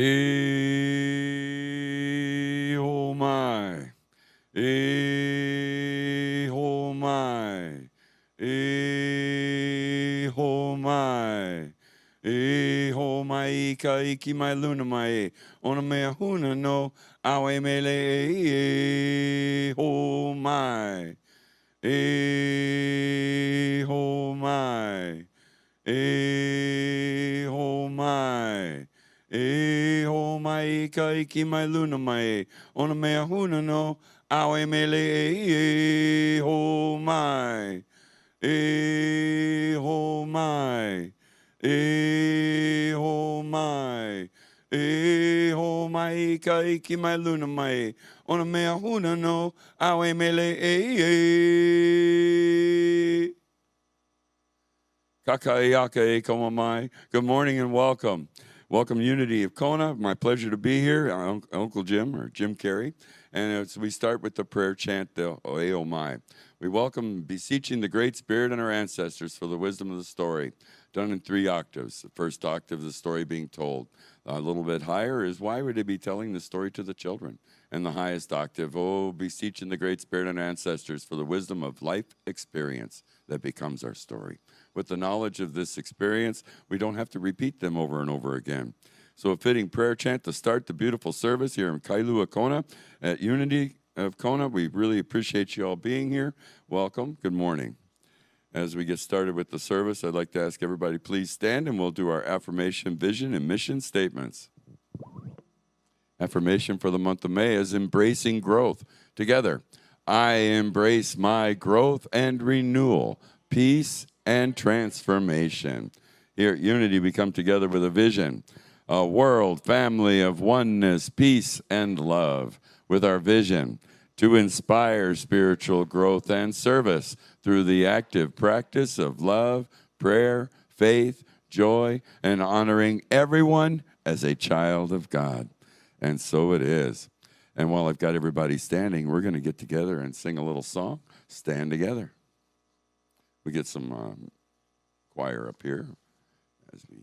Oh my. Oh my. Oh my. Ho mai ika iki mai luna mai ona mea huna no awe mele ho mai ho mai ho mai ho mai ika iki mai luna mai ona mea huna no awe mele ho mai ho mai ho mai ho mai ka iki mai luna mai ona mea huna no awe mele kaka iaka e koma mai. Good morning and welcome. Welcome, Unity of Kona. My pleasure to be here. Uncle Jim, or Jim Carey. And as we start with the prayer chant, the O Mai. We welcome beseeching the Great Spirit and our ancestors for the wisdom of the story, done in 3 octaves. The first octave, the story being told. A little bit higher is why would they be telling the story to the children? And the highest octave, beseeching the Great Spirit and ancestors for the wisdom of life experience that becomes our story. With the knowledge of this experience, we don't have to repeat them over and over again. So a fitting prayer chant to start the beautiful service here in Kailua Kona at Unity of Kona. We really appreciate you all being here. Welcome. Good morning. As we get started with the service, I'd like to ask everybody please stand and we'll do our affirmation, vision, and mission statements. Affirmation for the month of May is embracing growth. Together, I embrace my growth and renewal, peace and transformation. Here at Unity, we come together with a vision, a world family of oneness, peace, and love. With our vision to inspire spiritual growth and service through the active practice of love, prayer, faith, joy, and honoring everyone as a child of God. And so it is. And while I've got everybody standing, we're going to get together and sing a little song, Stand Together. We get some choir up here as we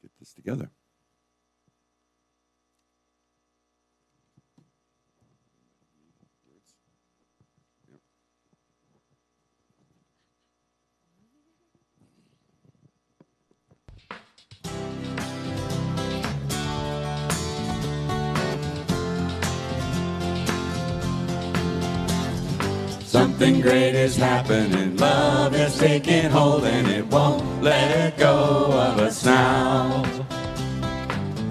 get this together. Something great is happening, love is taking hold and it won't let go of us now.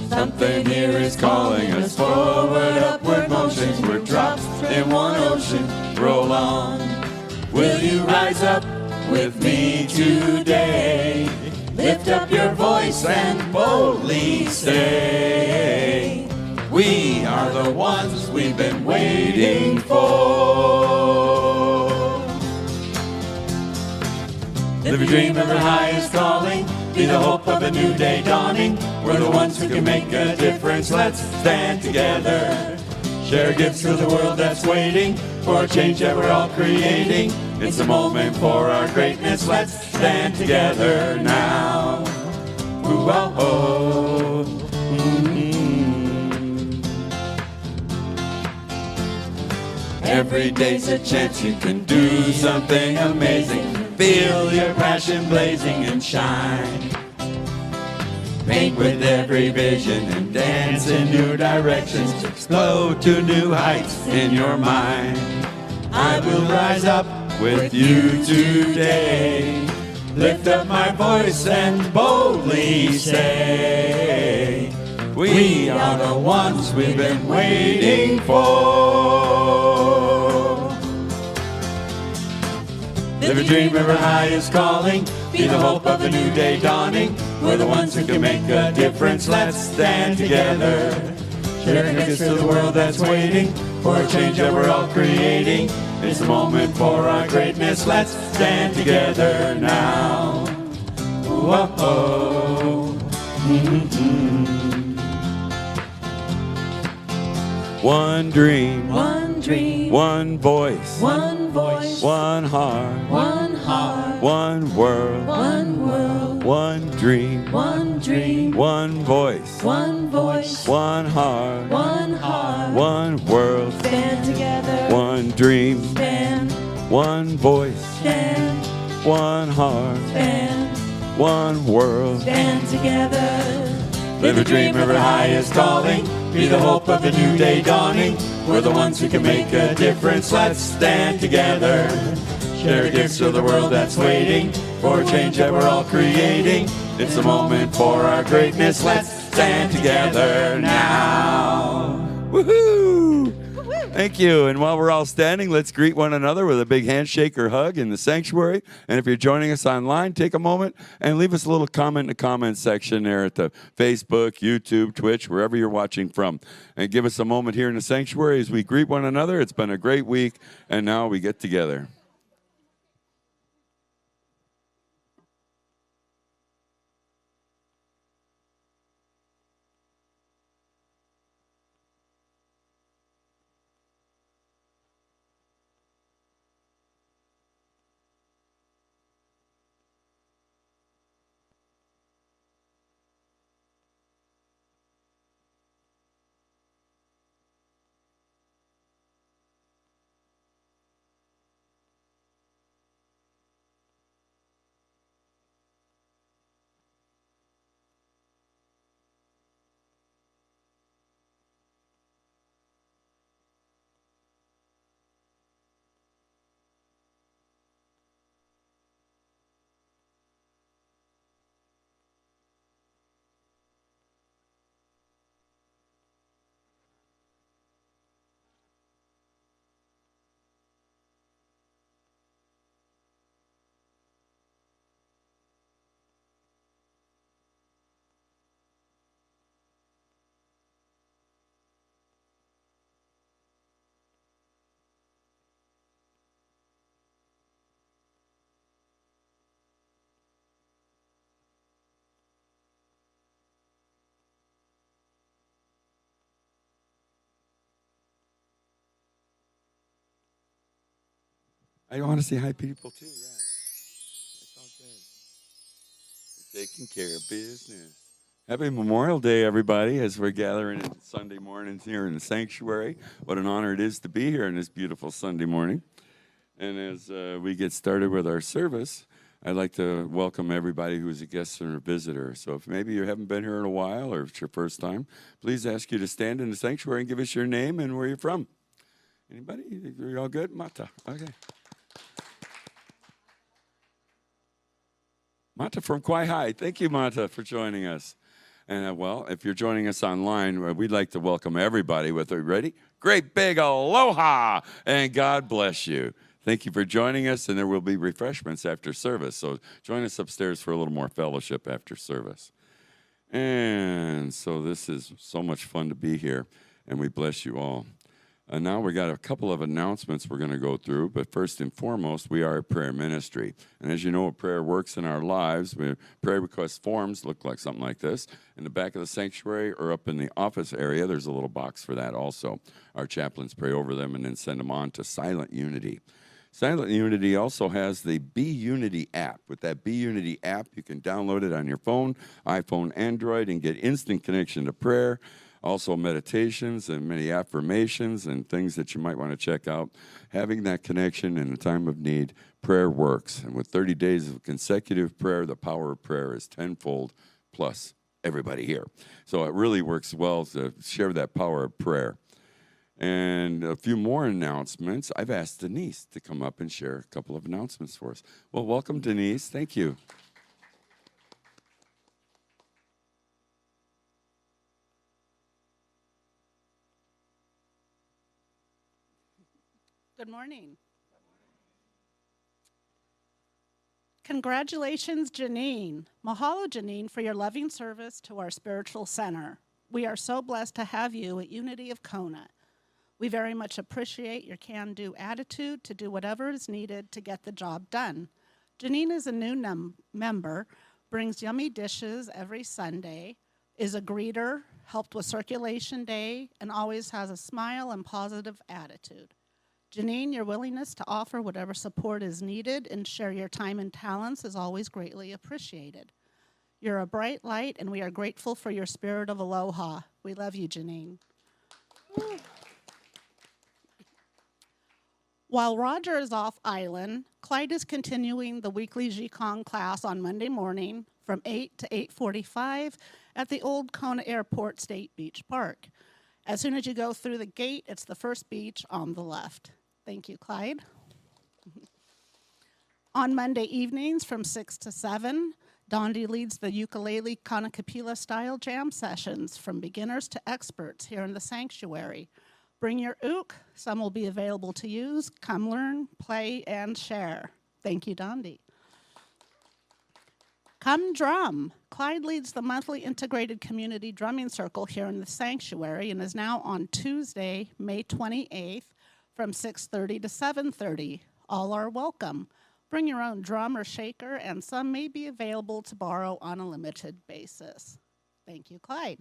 Something here is calling us forward, upward motions, we're drops in one ocean, roll on. Will you rise up with me today? Lift up your voice and boldly say, we are the ones we've been waiting for. Live your dream, ever high is calling. Be the hope of a new day dawning. We're the ones who can make a difference. Let's stand together. Share gifts to the world that's waiting for a change that we're all creating. It's a moment for our greatness. Let's stand together now. Ooh, oh, oh. Every day's a chance you can do something amazing. Feel your passion blazing and shine. Paint with every vision and dance in new directions. Flow to new heights in your mind. I will rise up with you today. Lift up my voice and boldly say, we are the ones we've been waiting for. Live a dream, ever high is calling. Be the hope of a new day dawning. We're the ones who can make a difference. Let's stand together. Sharing gifts to the world that's waiting for a change that we're all creating. It's a moment for our greatness. Let's stand together now. Whoa. One dream, one voice, one heart, one world, one dream, dream. One voice. One voice. One heart. One heart. One world. Stand together. One dream. Stand. One voice. Stand. One heart. Stand. One world. Stand together. Live a dream, river high is calling. Be the hope of a new day dawning. We're the ones who can make a difference. Let's stand together. Share gifts to the world that's waiting for a change that we're all creating. It's a moment for our greatness. Let's stand together now. Woohoo! Thank you. And while we're all standing, let's greet one another with a big handshake or hug in the sanctuary. And if you're joining us online, take a moment and leave us a little comment in the comment section there at the Facebook, YouTube, Twitch, wherever you're watching from. And give us a moment here in the sanctuary as we greet one another. It's been a great week, and now we get together. I want to say hi, people, too. Yeah. It's all good. Taking care of business. Happy Memorial Day, everybody, as we're gathering in Sunday mornings here in the sanctuary. What an honor it is to be here on this beautiful Sunday morning. And as we get started with our service, I'd like to welcome everybody who is a guest or a visitor. So if maybe you haven't been here in a while or it's your first time, please ask you to stand in the sanctuary and give us your name and where you're from. Anybody? You're all good? Mata. Okay. Mata from Quai High. Thank you, Mata, for joining us. And, well, if you're joining us online, we'd like to welcome everybody with a ready, great big aloha, and God bless you. Thank you for joining us, and there will be refreshments after service. So join us upstairs for a little more fellowship after service. And so this is so much fun to be here, and we bless you all. And now we got a couple of announcements we're going to go through, but first and foremost, we are a prayer ministry. And as you know, prayer works in our lives. Prayer request forms look like something like this. In the back of the sanctuary or up in the office area, there's a little box for that also. Our chaplains pray over them and then send them on to Silent Unity. Silent Unity also has the Be Unity app. With that Be Unity app, you can download it on your phone, iPhone, Android, and get instant connection to prayer. Also meditations and many affirmations and things that you might want to check out. Having that connection in a time of need, prayer works. And with 30 days of consecutive prayer, the power of prayer is tenfold plus everybody here. So it really works well to share that power of prayer. And a few more announcements. I've asked Denise to come up and share a couple of announcements for us. Well, welcome, Denise. Thank you. Good morning. Congratulations, Janine. Mahalo, Janine, for your loving service to our spiritual center. We are so blessed to have you at Unity of Kona. We very much appreciate your can-do attitude to do whatever is needed to get the job done. Janine is a new member, brings yummy dishes every Sunday, is a greeter, helped with circulation day, and always has a smile and positive attitude. Janine, your willingness to offer whatever support is needed and share your time and talents is always greatly appreciated. You're a bright light, and we are grateful for your spirit of aloha. We love you, Janine. While Roger is off island, Clyde is continuing the weekly Qigong class on Monday morning from 8 to 8:45 at the Old Kona Airport State Beach Park. As soon as you go through the gate, it's the first beach on the left. Thank you, Clyde. On Monday evenings from 6 to 7, Dondi leads the ukulele Kanakapila style jam sessions from beginners to experts here in the sanctuary. Bring your ook. Some will be available to use. Come learn, play, and share. Thank you, Dondi. Come drum. Clyde leads the monthly integrated community drumming circle here in the sanctuary and is now on Tuesday, May 28th from 6:30 to 7:30. All are welcome. Bring your own drum or shaker, and some may be available to borrow on a limited basis. Thank you, Clyde.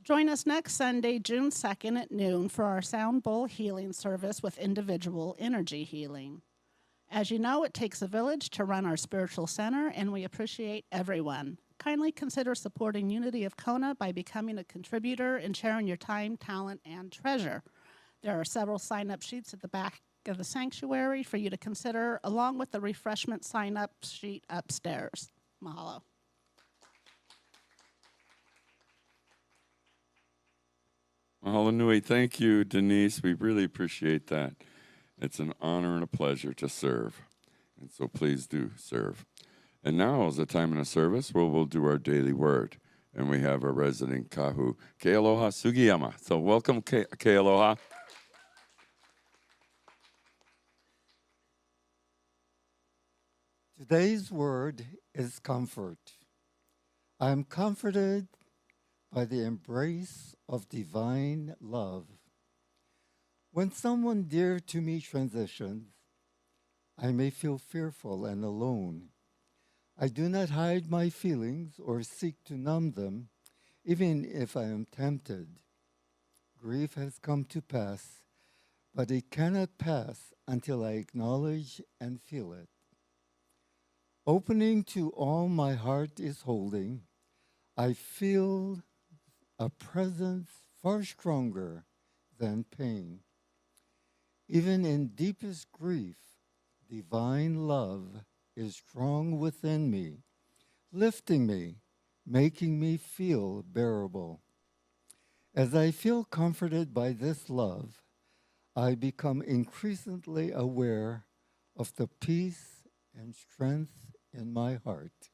Join us next Sunday, June 2nd at noon for our Sound Bowl healing service with individual energy healing. As you know, it takes a village to run our spiritual center, and we appreciate everyone. Kindly consider supporting Unity of Kona by becoming a contributor and sharing your time, talent, and treasure. There are several sign-up sheets at the back of the sanctuary for you to consider, along with the refreshment sign-up sheet upstairs. Mahalo. Mahalo nui. Thank you, Denise. We really appreciate that. It's an honor and a pleasure to serve. And so please do serve. And now is the time in the service where we'll do our daily word. And we have our resident kahu, Ke Aloha Sugiyama. So welcome, Ke Aloha. Today's word is comfort. I am comforted by the embrace of divine love. When someone dear to me transitions, I may feel fearful and alone. I do not hide my feelings or seek to numb them, even if I am tempted. Grief has come to pass, but it cannot pass until I acknowledge and feel it. Opening to all my heart is holding, I feel a presence far stronger than pain. Even in deepest grief, divine love is strong within me, lifting me, making me feel bearable. As I feel comforted by this love, I become increasingly aware of the peace and strength in my heart.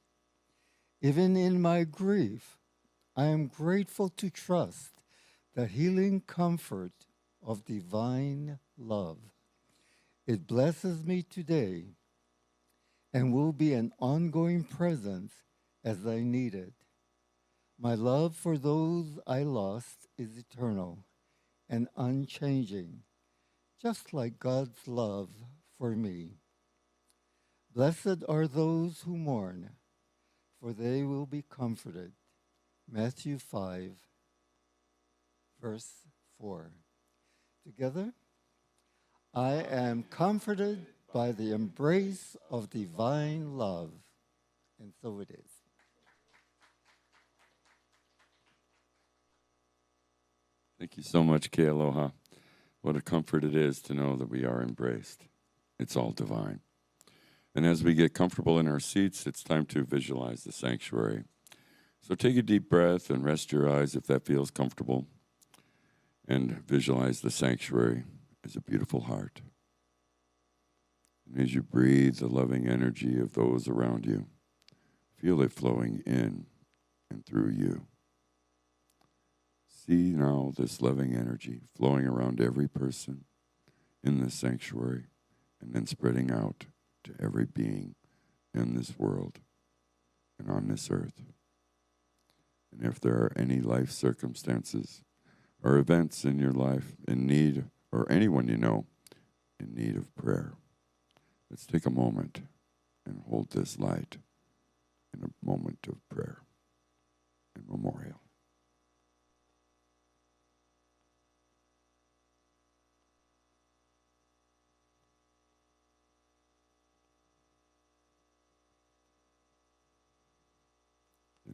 Even in my grief, I am grateful to trust the healing comfort of divine love. It blesses me today and will be an ongoing presence as I need it. My love for those I lost is eternal and unchanging, just like God's love for me. Blessed are those who mourn, for they will be comforted. Matthew 5, verse 4. Together, I am comforted by the embrace of divine love. And so it is. Thank you so much, Ke Aloha. What a comfort it is to know that we are embraced. It's all divine. And as we get comfortable in our seats, it's time to visualize the sanctuary. So take a deep breath and rest your eyes if that feels comfortable. And visualize the sanctuary as a beautiful heart. And as you breathe the loving energy of those around you, feel it flowing in and through you. See now this loving energy flowing around every person in this sanctuary and then spreading out to every being in this world and on this earth. And if there are any life circumstances or events in your life in need, or anyone you know in need of prayer, let's take a moment and hold this light in a moment of prayer and memorial.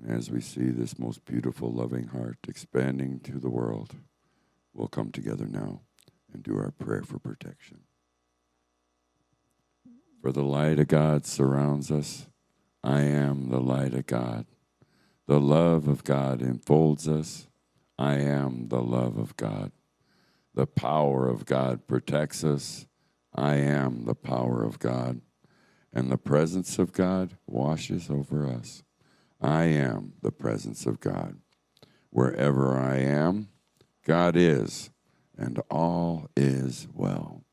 As we see this most beautiful, loving heart expanding to the world, we'll come together now and do our prayer for protection. For the light of God surrounds us. I am the light of God. The love of God enfolds us. I am the love of God. The power of God protects us. I am the power of God. And the presence of God washes over us. I am the presence of God. Wherever I am, God is, and all is well.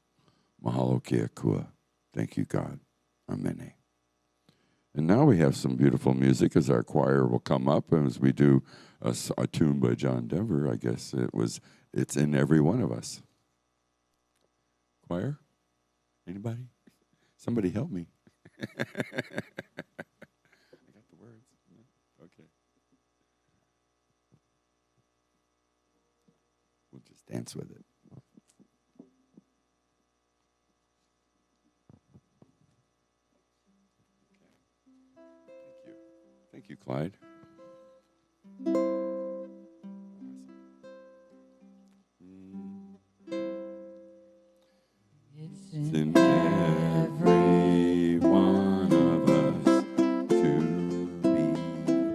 Mahalo kia kua. Thank you, God. Amen. And now we have some beautiful music as our choir will come up, and as we do a tune by John Denver. I guess it's in every one of us. Choir? Anybody? Somebody help me. I got the words. Okay. We'll just dance with it. Thank you, Clyde. It's in every one of us to be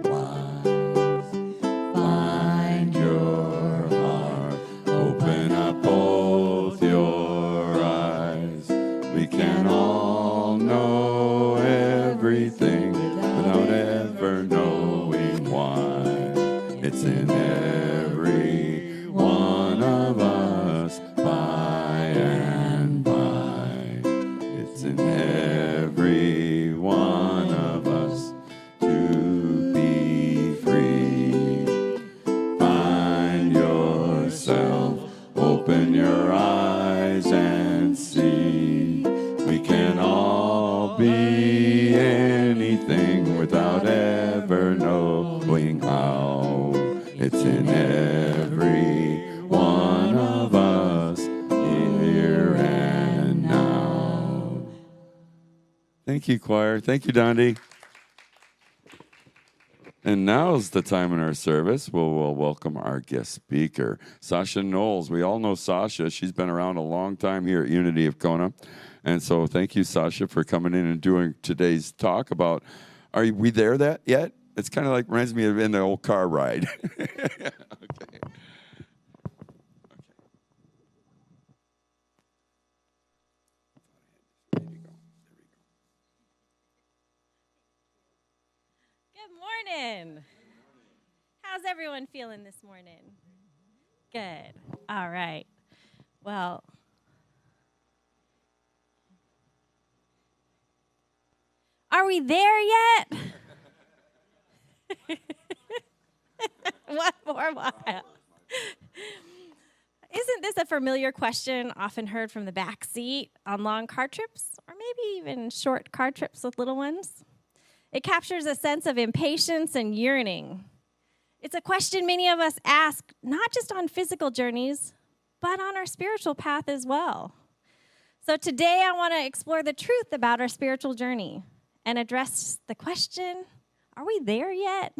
wise. Find your heart, open up both your eyes. We can all know everything without ever knowing why. It's in every one of us by and by. It's in every one of us to be free. Find yourself, open your eyes and see. We can all be anything without ever knowing how. It's in every one of us, here and now. Thank you, choir. Thank you, Dondi. And now's the time in our service where we'll welcome our guest speaker, Sasha Knowles. We all know Sasha. She's been around a long time here at Unity of Kona. And so thank you, Sasha, for coming in and doing today's talk about, are we there that yet? It's kind of like, reminds me of in the old car ride. Okay. Good morning. How's everyone feeling this morning? Good. All right. Well, are we there yet? One more while. Isn't this a familiar question often heard from the back seat on long car trips, or maybe even short car trips with little ones? It captures a sense of impatience and yearning. It's a question many of us ask, not just on physical journeys, but on our spiritual path as well. So today I want to explore the truth about our spiritual journey and address the question, are we there yet?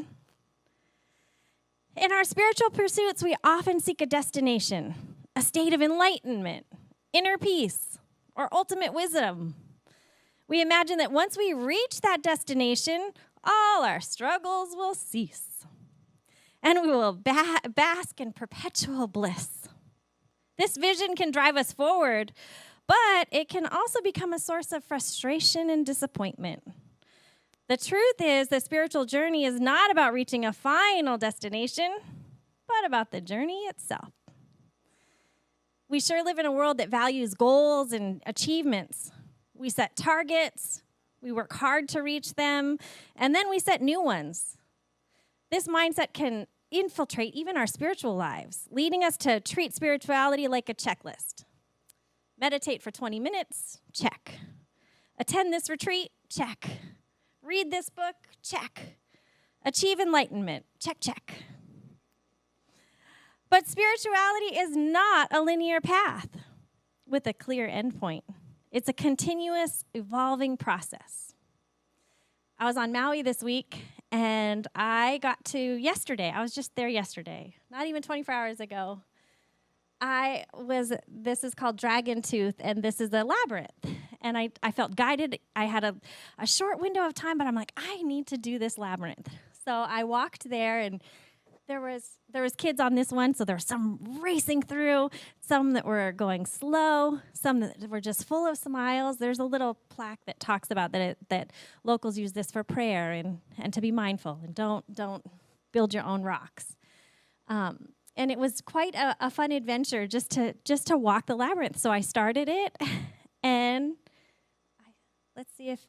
In our spiritual pursuits, we often seek a destination, a state of enlightenment, inner peace, or ultimate wisdom. We imagine that once we reach that destination, all our struggles will cease, and we will bask in perpetual bliss. This vision can drive us forward, but it can also become a source of frustration and disappointment. The truth is, the spiritual journey is not about reaching a final destination, but about the journey itself. We sure live in a world that values goals and achievements. We set targets, we work hard to reach them, and then we set new ones. This mindset can infiltrate even our spiritual lives, leading us to treat spirituality like a checklist. Meditate for 20 minutes, check. Attend this retreat, check. Read this book, check. Achieve enlightenment, check, check. But spirituality is not a linear path with a clear endpoint. It's a continuous, evolving process. I was on Maui this week, and I got to yesterday. I was just there yesterday, not even 24 hours ago. This is called Dragon Tooth, and this is a labyrinth. And I felt guided. I had a short window of time, but I'm like, I need to do this labyrinth. So I walked there, and there was kids on this one, so there were some racing through, some that were going slow, some that were just full of smiles. There's a little plaque that talks about that locals use this for prayer and to be mindful and don't build your own rocks. And it was quite a fun adventure just to walk the labyrinth. So I started it, and let's see if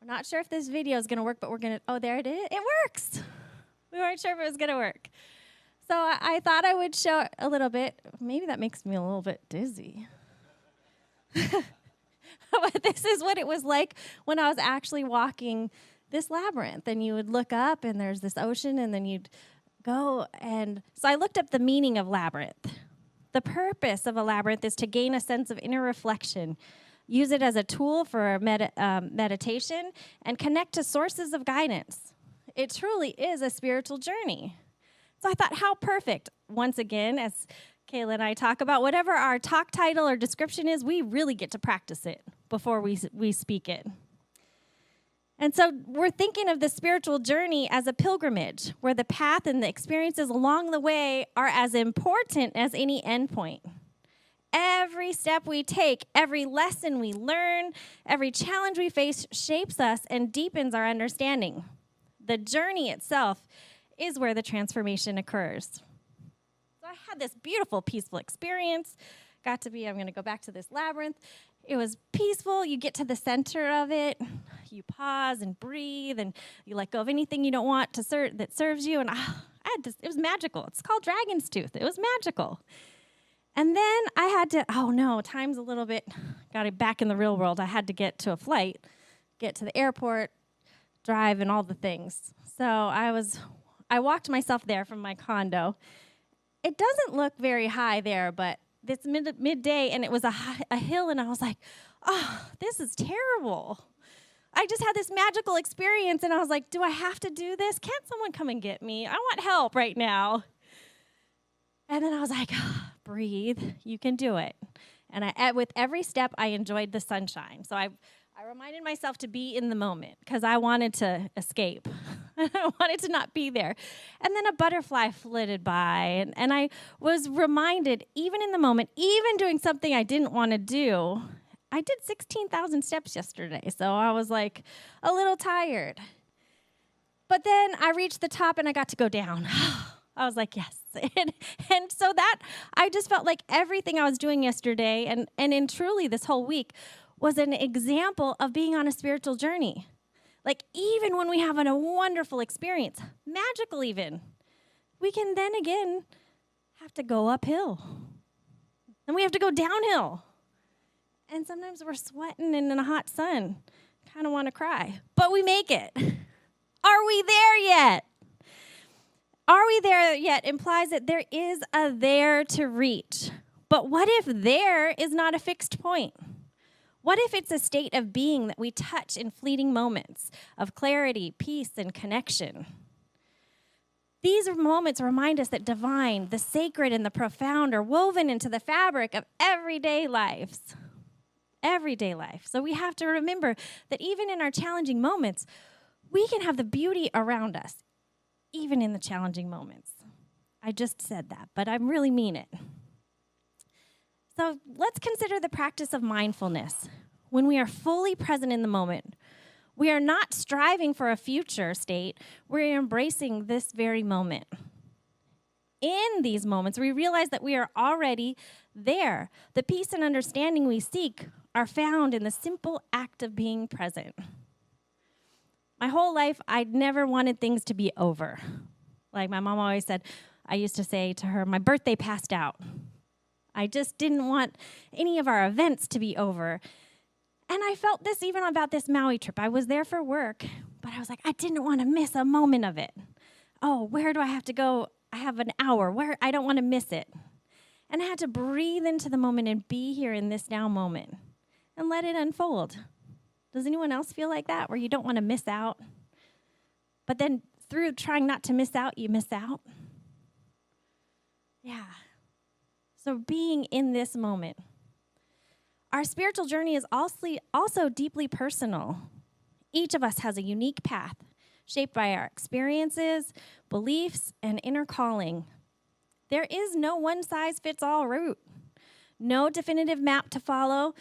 we're not sure if this video is going to work, but there it is. It works. We weren't sure if it was going to work. So I thought I would show a little bit. Maybe that makes me a little bit dizzy. But this is what it was like when I was actually walking this labyrinth. And you would look up, and there's this ocean, and then you'd go. And so I looked up the meaning of labyrinth. The purpose of a labyrinth is to gain a sense of inner reflection, use it as a tool for meditation, and connect to sources of guidance. It truly is a spiritual journey. So I thought, how perfect. Once again, as Kayla and I talk about, whatever our talk title or description is, we really get to practice it before we speak it. And so we're thinking of the spiritual journey as a pilgrimage, where the path and the experiences along the way are as important as any endpoint. Every step we take, every lesson we learn, every challenge we face shapes us and deepens our understanding. The journey itself is where the transformation occurs. So I had this beautiful, peaceful experience. I'm going to go back to this labyrinth. It was peaceful. You get to the center of it. You pause and breathe, and you let go of anything you don't want that serves you. And it was magical. It's called Dragon's Tooth. It was magical. And then I had to, time's a little bit, got it back in the real world. I had to get to a flight, get to the airport, drive, and all the things. So I walked myself there from my condo. It doesn't look very high there, but it's midday, and it was a hill, and I was like, oh, this is terrible. I just had this magical experience, and I was like, do I have to do this? Can't someone come and get me? I want help right now. And then I was like, breathe, you can do it. And with every step, I enjoyed the sunshine. So I reminded myself to be in the moment because I wanted to escape. I wanted to not be there. And then a butterfly flitted by, and I was reminded, even in the moment, even doing something I didn't want to do, I did 16,000 steps yesterday, so I was like a little tired. But then I reached the top, and I got to go down. I was like, yes. And so that, I just felt like everything I was doing yesterday and in truly this whole week was an example of being on a spiritual journey. Like, even when we have a wonderful experience, magical even, we can then again have to go uphill. And we have to go downhill. And sometimes we're sweating and in a hot sun, kind of want to cry. But we make it. Are we there yet? Are we there yet implies that there is a there to reach. But what if there is not a fixed point? What if it's a state of being that we touch in fleeting moments of clarity, peace, and connection? These moments remind us that divine, the sacred, and the profound are woven into the fabric of everyday lives. Everyday life. So we have to remember that even in our challenging moments, we can have the beauty around us, even in the challenging moments. I just said that, but I really mean it. So let's consider the practice of mindfulness. When we are fully present in the moment, we are not striving for a future state, we're embracing this very moment. In these moments, we realize that we are already there. The peace and understanding we seek are found in the simple act of being present. My whole life, I'd never wanted things to be over. Like my mom always said, I used to say to her, my birthday passed out. I just didn't want any of our events to be over. And I felt this even about this Maui trip. I was there for work, but I was like, I didn't want to miss a moment of it. Oh, where do I have to go? I have an hour. I don't want to miss it. And I had to breathe into the moment and be here in this now moment and let it unfold. Does anyone else feel like that, where you don't want to miss out? but then through trying not to miss out, you miss out. Yeah. So being in this moment. Our spiritual journey is also deeply personal. Each of us has a unique path shaped by our experiences, beliefs, and inner calling. There is no one-size-fits-all route, no definitive map to follow.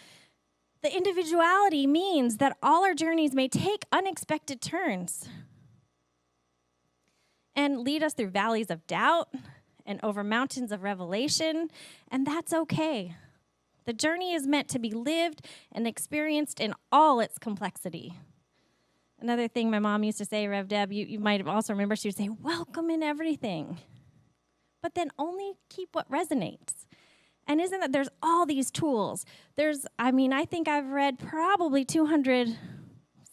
The individuality means that all our journeys may take unexpected turns and lead us through valleys of doubt and over mountains of revelation, and that's okay. The journey is meant to be lived and experienced in all its complexity. Another thing my mom used to say, Rev Deb, you might also remember, she would say, welcome in everything, but then only keep what resonates. And isn't that there's all these tools? I think I've read probably 200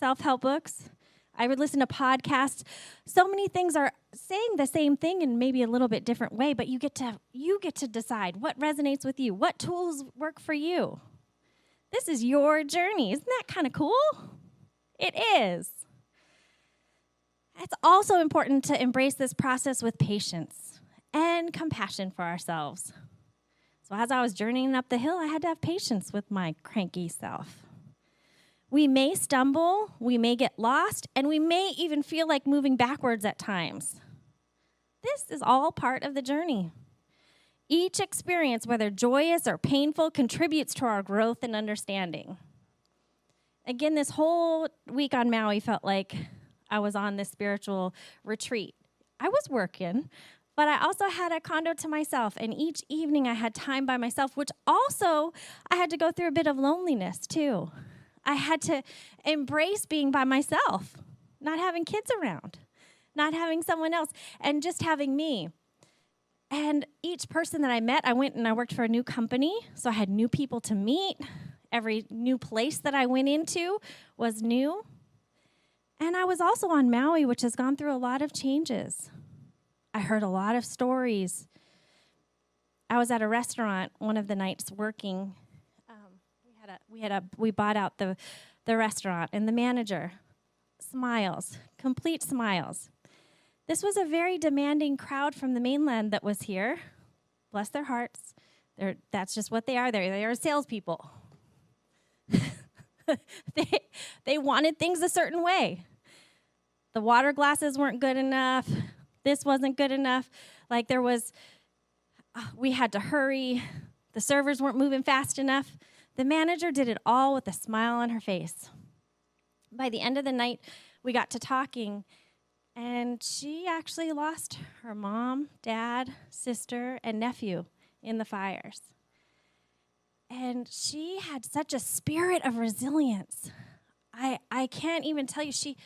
self-help books. I would listen to podcasts. So many things are saying the same thing in maybe a little bit different way, but you get to decide what resonates with you, what tools work for you. This is your journey. Isn't that kind of cool? It is. It's also important to embrace this process with patience and compassion for ourselves. So as I was journeying up the hill, I had to have patience with my cranky self. We may stumble, we may get lost, and we may even feel like moving backwards at times. This is all part of the journey. Each experience, whether joyous or painful, contributes to our growth and understanding. Again, this whole week on Maui felt like I was on this spiritual retreat. I was working, but I also had a condo to myself, and each evening I had time by myself, which also I had to go through a bit of loneliness too. I had to embrace being by myself, not having kids around, not having someone else, and just having me. And each person that I met, I went and I worked for a new company, so I had new people to meet. Every new place that I went into was new. And I was also on Maui, which has gone through a lot of changes. I heard a lot of stories. I was at a restaurant one of the nights working. We bought out the restaurant, and the manager, smiles, complete smiles. This was a very demanding crowd from the mainland that was here. Bless their hearts. That's just what they are. They are salespeople. They wanted things a certain way. The water glasses weren't good enough. This wasn't good enough. We had to hurry. The servers weren't moving fast enough. The manager did it all with a smile on her face. By the end of the night, we got to talking, and she actually lost her mom, dad, sister, and nephew in the fires. And she had such a spirit of resilience. I can't even tell you. She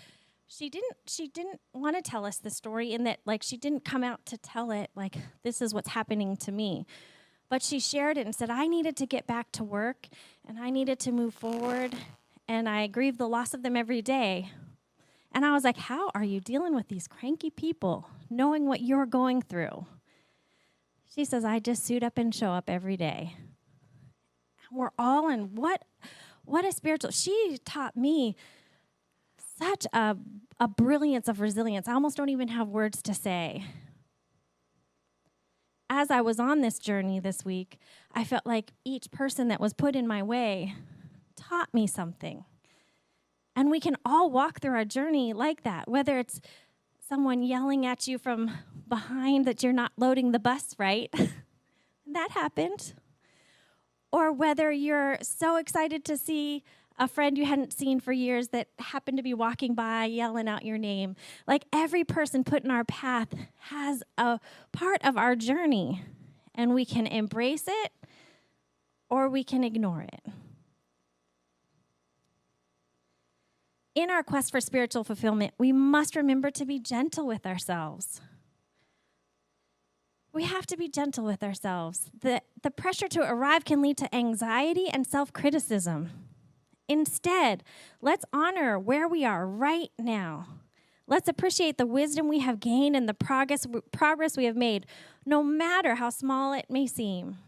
didn't want to tell us the story in that, she didn't come out to tell it like, this is what's happening to me. But she shared it and said, I needed to get back to work, and I needed to move forward, and I grieve the loss of them every day. And I was like, how are you dealing with these cranky people, knowing what you're going through? She says, I just suit up and show up every day. We're all in what a spiritual. She taught me such a brilliance of resilience. I almost don't even have words to say. As I was on this journey this week, I felt like each person that was put in my way taught me something. And we can all walk through our journey like that, whether it's someone yelling at you from behind that you're not loading the bus right. That happened. Or whether you're so excited to see a friend you hadn't seen for years that happened to be walking by yelling out your name. Like, every person put in our path has a part of our journey, and we can embrace it or we can ignore it. In our quest for spiritual fulfillment, we must remember to be gentle with ourselves. We have to be gentle with ourselves. The pressure to arrive can lead to anxiety and self-criticism. Instead, let's honor where we are right now. Let's appreciate the wisdom we have gained and the progress we have made, no matter how small it may seem.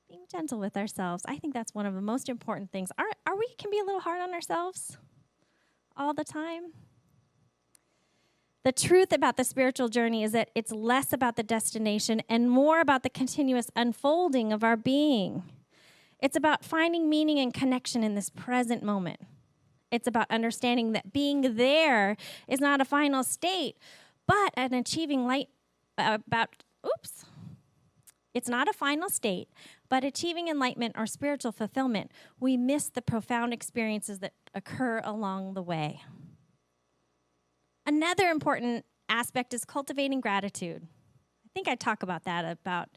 Being gentle with ourselves, I think that's one of the most important things. We can be a little hard on ourselves all the time. The truth about the spiritual journey is that it's less about the destination and more about the continuous unfolding of our being. It's about finding meaning and connection in this present moment. It's about understanding that being there is not a final state, but an achieving It's not a final state, but achieving enlightenment or spiritual fulfillment. We miss the profound experiences that occur along the way. Another important aspect is cultivating gratitude. I think I talk about that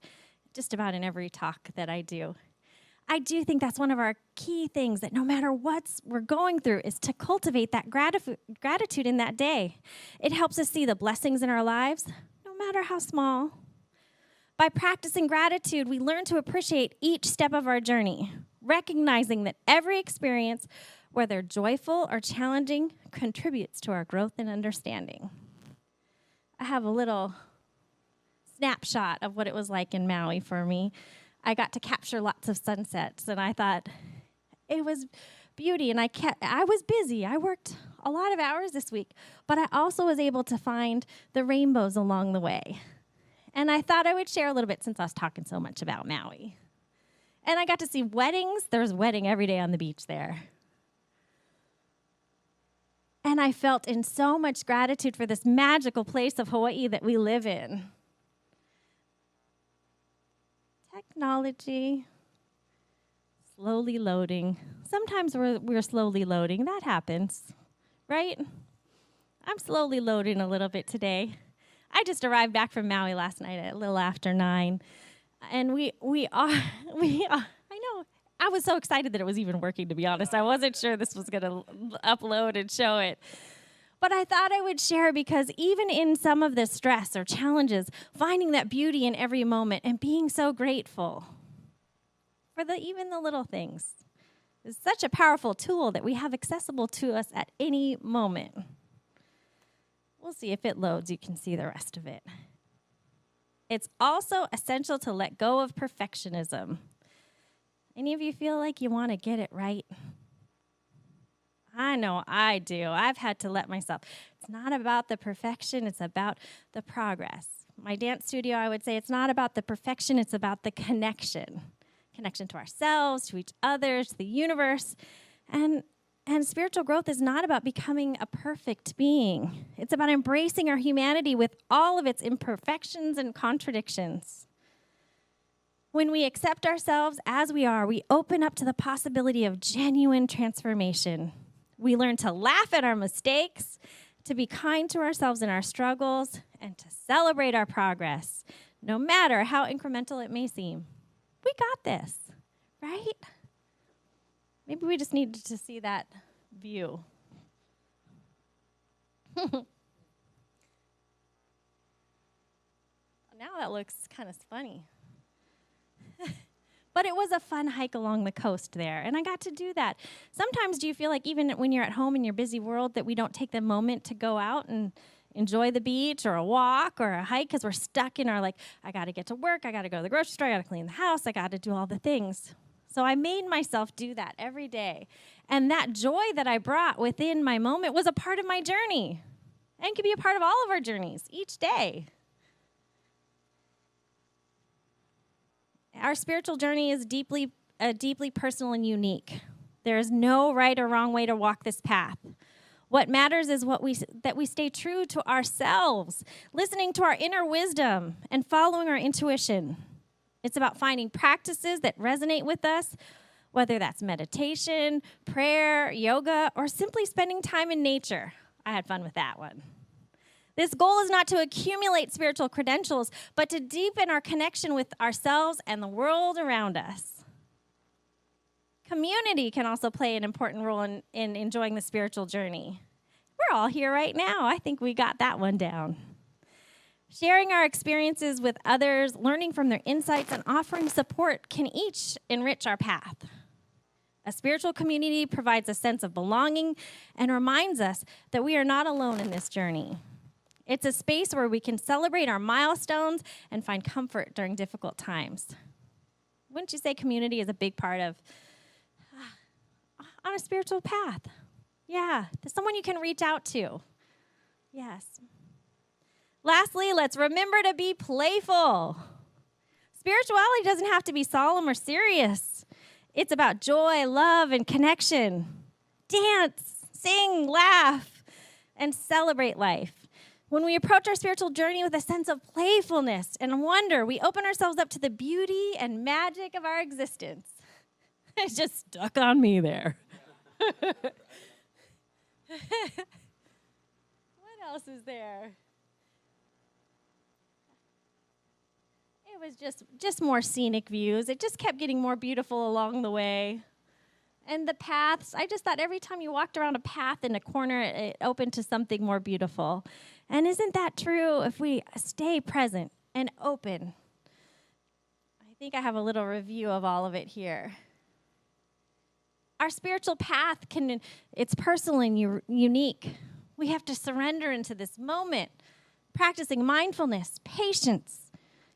just about in every talk that I do. I do think that's one of our key things, that no matter what we're going through is to cultivate that gratitude in that day. It helps us see the blessings in our lives, no matter how small. By practicing gratitude, we learn to appreciate each step of our journey, recognizing that every experience, whether joyful or challenging, contributes to our growth and understanding. I have a little snapshot of what it was like in Maui for me. I got to capture lots of sunsets, and I thought it was beauty, and I was busy. I worked a lot of hours this week, but I also was able to find the rainbows along the way. And I thought I would share a little bit since I was talking so much about Maui. And I got to see weddings. There was a wedding every day on the beach there. And I felt in so much gratitude for this magical place of Hawaii that we live in. Technology, slowly loading. Sometimes we're slowly loading. That happens, right? I'm slowly loading a little bit today. I just arrived back from Maui last night at a little after 9, and I know, I was so excited that it was even working, to be honest. I wasn't sure this was going to upload and show it. But I thought I would share because even in some of the stress or challenges, finding that beauty in every moment and being so grateful for even the little things is such a powerful tool that we have accessible to us at any moment. We'll see if it loads. You can see the rest of it. It's also essential to let go of perfectionism. Any of you feel like you want to get it right? I know I do. I've had to let myself. It's not about the perfection. It's about the progress. My dance studio, I would say it's not about the perfection. It's about the connection. Connection to ourselves, to each other, to the universe. And spiritual growth is not about becoming a perfect being. It's about embracing our humanity with all of its imperfections and contradictions. When we accept ourselves as we are, we open up to the possibility of genuine transformation. We learn to laugh at our mistakes, to be kind to ourselves in our struggles, and to celebrate our progress, no matter how incremental it may seem. We got this, right? Maybe we just needed to see that view. Now that looks kind of funny. But it was a fun hike along the coast there, and I got to do that. Sometimes do you feel like even when you're at home in your busy world that we don't take the moment to go out and enjoy the beach or a walk or a hike because we're stuck in our I got to get to work, I got to go to the grocery store, I got to clean the house, I got to do all the things. So I made myself do that every day. And that joy that I brought within my moment was a part of my journey and can be a part of all of our journeys each day. Our spiritual journey is deeply personal and unique. There is no right or wrong way to walk this path. What matters is that we stay true to ourselves, listening to our inner wisdom and following our intuition. It's about finding practices that resonate with us, whether that's meditation, prayer, yoga, or simply spending time in nature. I had fun with that one. This goal is not to accumulate spiritual credentials, but to deepen our connection with ourselves and the world around us. Community can also play an important role in enjoying the spiritual journey. We're all here right now. I think we got that one down. Sharing our experiences with others, learning from their insights, and offering support can each enrich our path. A spiritual community provides a sense of belonging and reminds us that we are not alone in this journey. It's a space where we can celebrate our milestones and find comfort during difficult times. Wouldn't you say community is a big part of on a spiritual path? Yeah, there's someone you can reach out to. Yes. Lastly, let's remember to be playful. Spirituality doesn't have to be solemn or serious. It's about joy, love, and connection. Dance, sing, laugh, and celebrate life. When we approach our spiritual journey with a sense of playfulness and wonder, we open ourselves up to the beauty and magic of our existence. It's just stuck on me there. What else is there? It was just more scenic views. It just kept getting more beautiful along the way. And the paths, I just thought every time you walked around a path in a corner, it opened to something more beautiful. And isn't that true if we stay present and open? I think I have a little review of all of it here. Our spiritual path it's personal and unique. We have to surrender into this moment, practicing mindfulness, patience,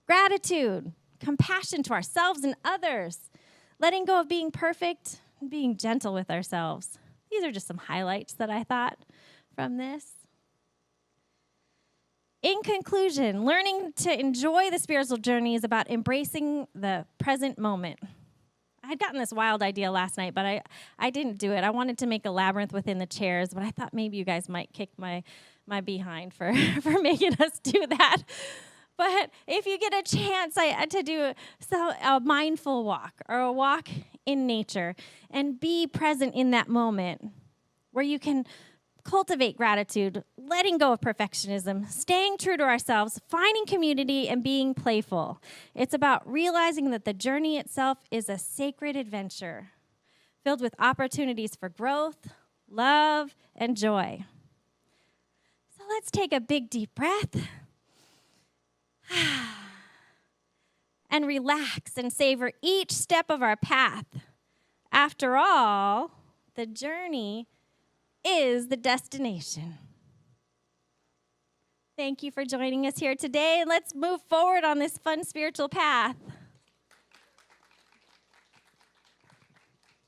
gratitude, compassion to ourselves and others, letting go of being perfect and being gentle with ourselves. These are just some highlights that I thought from this. In conclusion, learning to enjoy the spiritual journey is about embracing the present moment. I had gotten this wild idea last night, but I didn't do it. I wanted to make a labyrinth within the chairs, but I thought maybe you guys might kick my behind for making us do that. But if you get a chance to do a mindful walk or a walk in nature and be present in that moment where you can cultivate gratitude, letting go of perfectionism, staying true to ourselves, finding community, and being playful. It's about realizing that the journey itself is a sacred adventure filled with opportunities for growth, love, and joy. So let's take a big, deep breath and relax and savor each step of our path. After all, the journey is the destination. Thank you for joining us here today, and let's move forward on this fun spiritual path.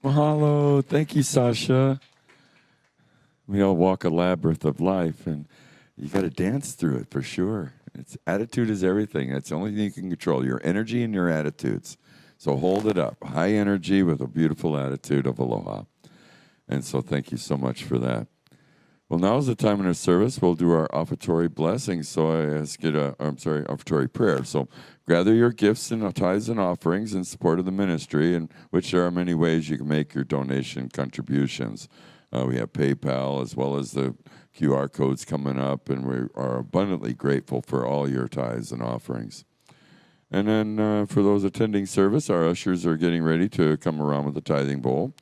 Mahalo. Thank you, Sasha. We all walk a labyrinth of life, and you got to dance through it for sure. Attitude is everything. That's the only thing you can control, your energy and your attitudes. So hold it up. High energy with a beautiful attitude of aloha. And so thank you so much for that. Well, now is the time in our service. We'll do our offertory blessing. So I ask you to, offertory prayer. So gather your gifts and tithes and offerings in support of the ministry, in which there are many ways you can make your donation contributions. We have PayPal as well as the QR codes coming up, and we are abundantly grateful for all your tithes and offerings. And then for those attending service, our ushers are getting ready to come around with the tithing bowl.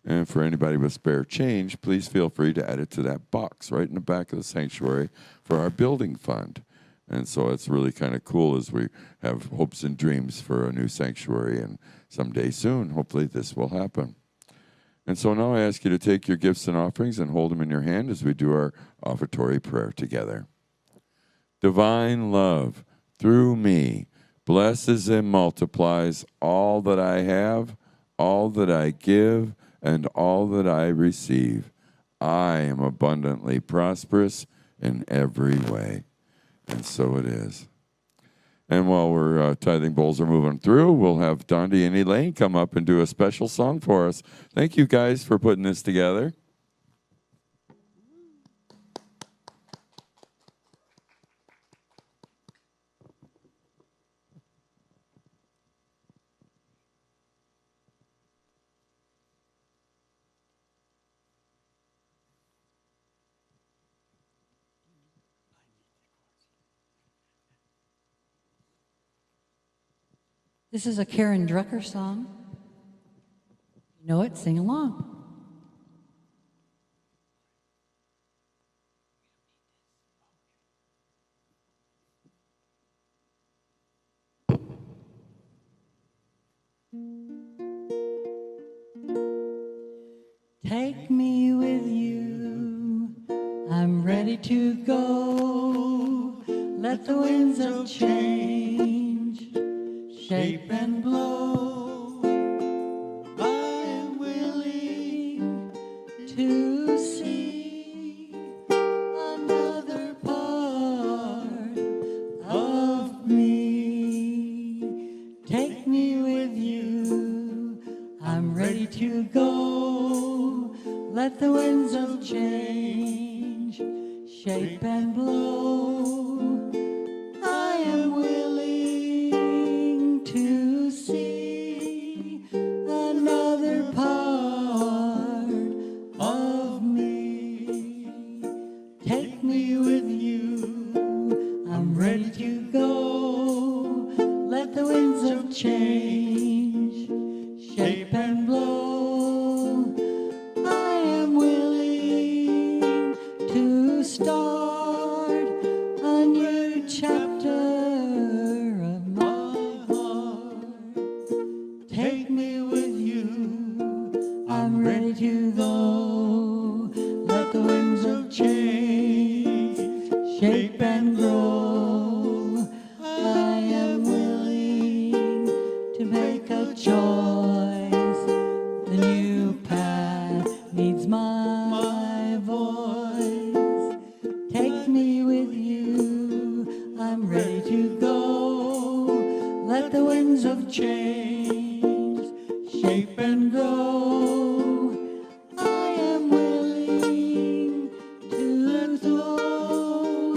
And for anybody with spare change, please feel free to add it to that box right in the back of the sanctuary for our building fund. And so it's really kind of cool as we have hopes and dreams for a new sanctuary. And someday soon, hopefully this will happen. And so now I ask you to take your gifts and offerings and hold them in your hand as we do our offertory prayer together. Divine love, through me, blesses and multiplies all that I have, all that I give, and all that I receive. I am abundantly prosperous in every way. And so it is. And while we're tithing bowls are moving through, we'll have Dondi and Elaine come up and do a special song for us. Thank you guys for putting this together. This is a Karen Drucker song. You know it, sing along. Take me with you, I'm ready to go. Let the winds of change shape and blow. I am willing to see another part Let the winds of change shape and blow. I am willing to see another part of me. Take me with you, I'm ready to go. Let the winds of change shape and blow. I am willing to start a new chapter of my heart. Take me with you, I'm ready to go. Let the winds of change shape and grow. I am willing to make a choice. The new path needs my voice. Take me with you, I'm ready to go. Let the winds of change shape and grow. I am willing to throw.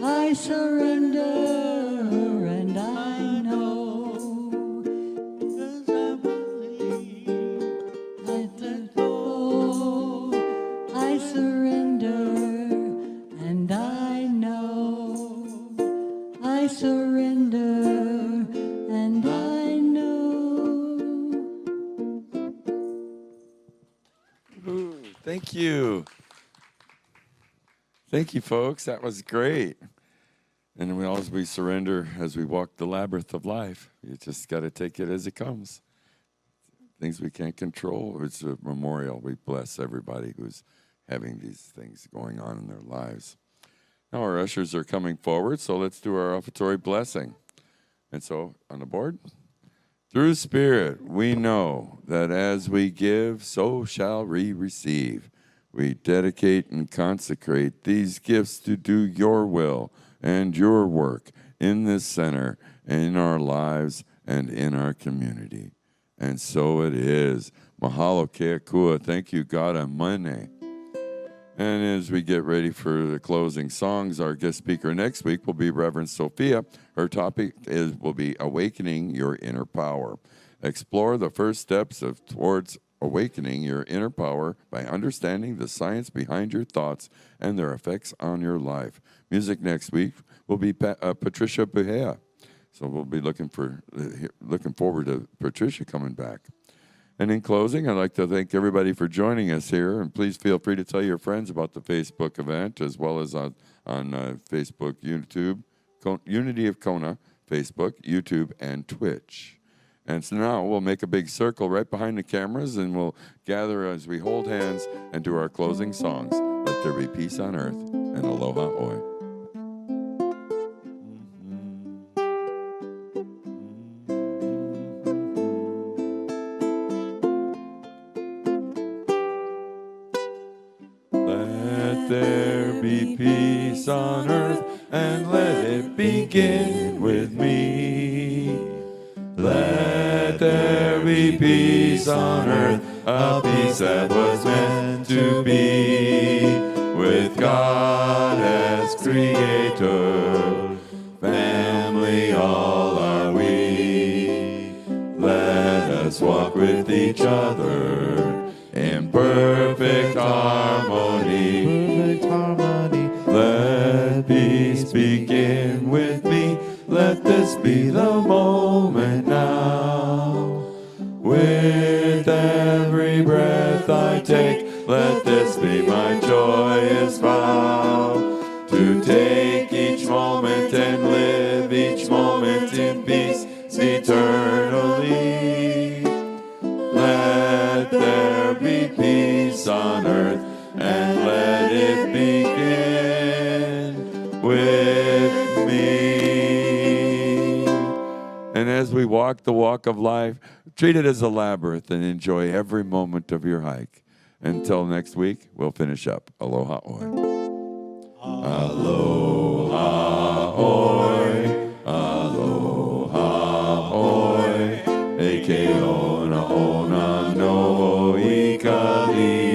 I surrender and I know. 'Cause I believe. Let it go. I surrender and I know. I surrender and I know. Ooh, thank you. Thank you, folks. That was great. And we surrender as we walk the labyrinth of life. You just got to take it as it comes. Things we can't control. It's a memorial. We bless everybody who's having these things going on in their lives. Now our ushers are coming forward, so let's do our offertory blessing. And so on the board. Through Spirit, we know that as we give, so shall we receive. We dedicate and consecrate these gifts to do your will and your work in this center, in our lives, and in our community. And so it is. Mahalo keakua. Thank you, God Amane. And as we get ready for the closing songs, our guest speaker next week will be Reverend Sophia. Her topic will be Awakening Your Inner Power. Explore the first steps towards awakening your inner power by understanding the science behind your thoughts and their effects on your life. Music next week will be Patricia Buhea. So we'll be looking forward to Patricia coming back. And in closing, I'd like to thank everybody for joining us here. And please feel free to tell your friends about the Facebook event, as well as on Facebook, YouTube, Unity of Kona, Facebook, YouTube, and Twitch. And so now we'll make a big circle right behind the cameras, and we'll gather as we hold hands and do our closing songs. Let there be peace on earth, and aloha oi. Let there be peace on earth, and let it begin with me. Let there be peace on earth, a peace that was meant to be, with God as creator, family all are we. Let us walk with each other in perfect harmony. Perfect harmony. Let peace begin with me. Let this be the moment now. With every breath I take, let this be my joyous vow. To take each moment and live each moment in peace eternally. Let there be peace on earth, and let it begin with me. And as we walk the walk of life, treat it as a labyrinth and enjoy every moment of your hike. Until next week, we'll finish up. Aloha oi. Aloha oi. Aloha oi. Eke ona ona no ikali.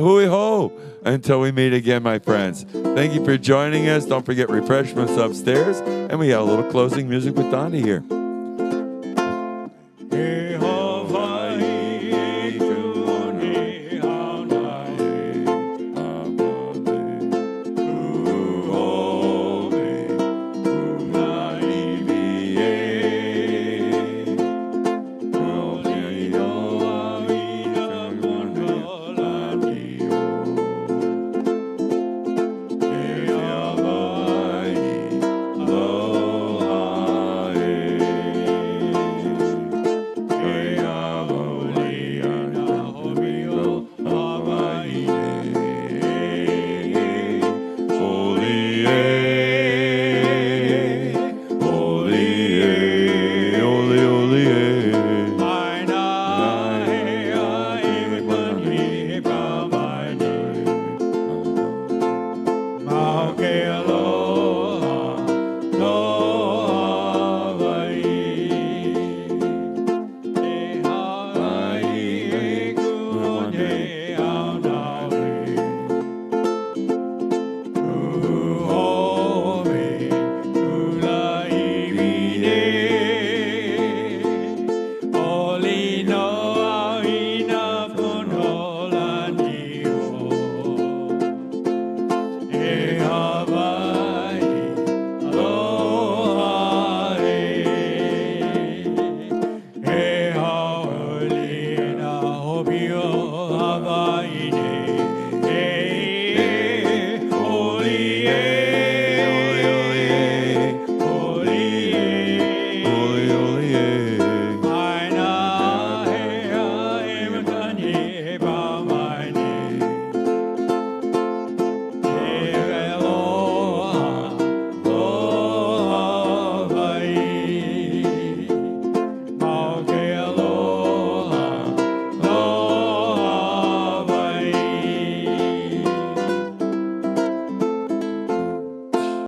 hui ho until we meet again, my friends. Thank you for joining us. Don't forget refreshments upstairs. And we have a little closing music with Donnie here.